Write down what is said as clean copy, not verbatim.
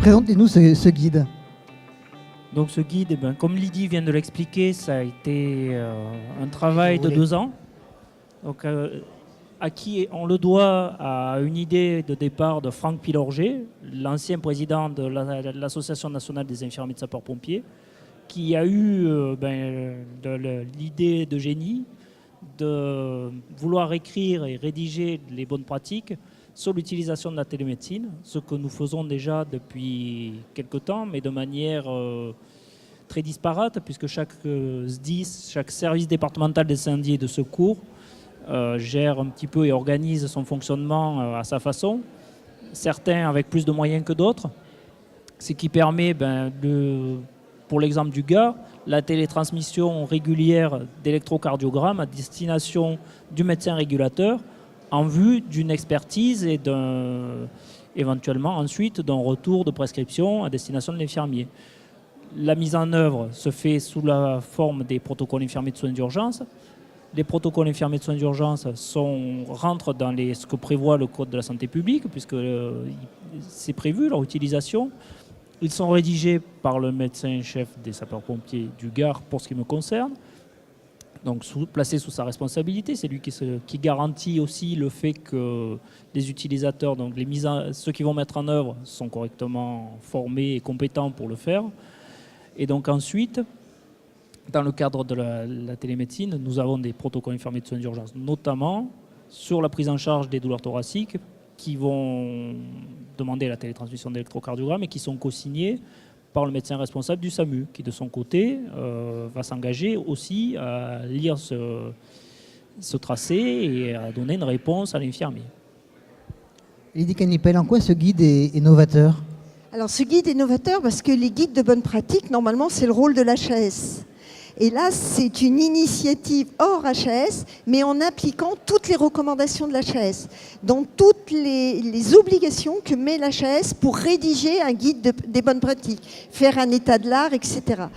Présentez-nous ce guide. Donc ce guide, eh ben, comme Lydie vient de l'expliquer, ça a été un travail de 2 ans. Donc, à qui on le doit à une idée de départ de Franck Pilorget, l'ancien président de l'Association nationale des infirmiers de sapeurs-pompiers, qui a eu l'idée de génie de vouloir écrire et rédiger les bonnes pratiques sur l'utilisation de la télémédecine, ce que nous faisons déjà depuis quelque temps, mais de manière très disparate, puisque chaque SDIS, chaque service départemental d'incendie et de secours, gère un petit peu et organise son fonctionnement à sa façon, certains avec plus de moyens que d'autres, ce qui permet, pour l'exemple du Gard, la télétransmission régulière d'électrocardiogramme à destination du médecin régulateur en vue d'une expertise et éventuellement ensuite d'un retour de prescription à destination de l'infirmier. La mise en œuvre se fait sous la forme des protocoles infirmiers de soins d'urgence. Les protocoles infirmiers de soins d'urgence rentrent dans ce que prévoit le Code de la santé publique, puisque c'est prévu leur utilisation. Ils sont rédigés par le médecin-chef des sapeurs-pompiers du Gard pour ce qui me concerne, donc placé sous sa responsabilité. C'est lui qui garantit aussi le fait que les utilisateurs, donc ceux qui vont mettre en œuvre, sont correctement formés et compétents pour le faire. Et donc ensuite, dans le cadre de la télémédecine, nous avons des protocoles infirmiers de soins d'urgence, notamment sur la prise en charge des douleurs thoraciques, qui vont demander la télétransmission d'électrocardiogramme et qui sont co-signés par le médecin responsable du SAMU, qui de son côté va s'engager aussi à lire ce tracé et à donner une réponse à l'infirmier. Lydie Canipel, en quoi ce guide est novateur ? Alors ce guide est novateur parce que les guides de bonne pratique, normalement, c'est le rôle de l'HAS. Et là, c'est une initiative hors HAS, mais en appliquant toutes les recommandations de l'HAS, dans toutes les obligations que met l'HAS pour rédiger un guide des bonnes pratiques, faire un état de l'art, etc.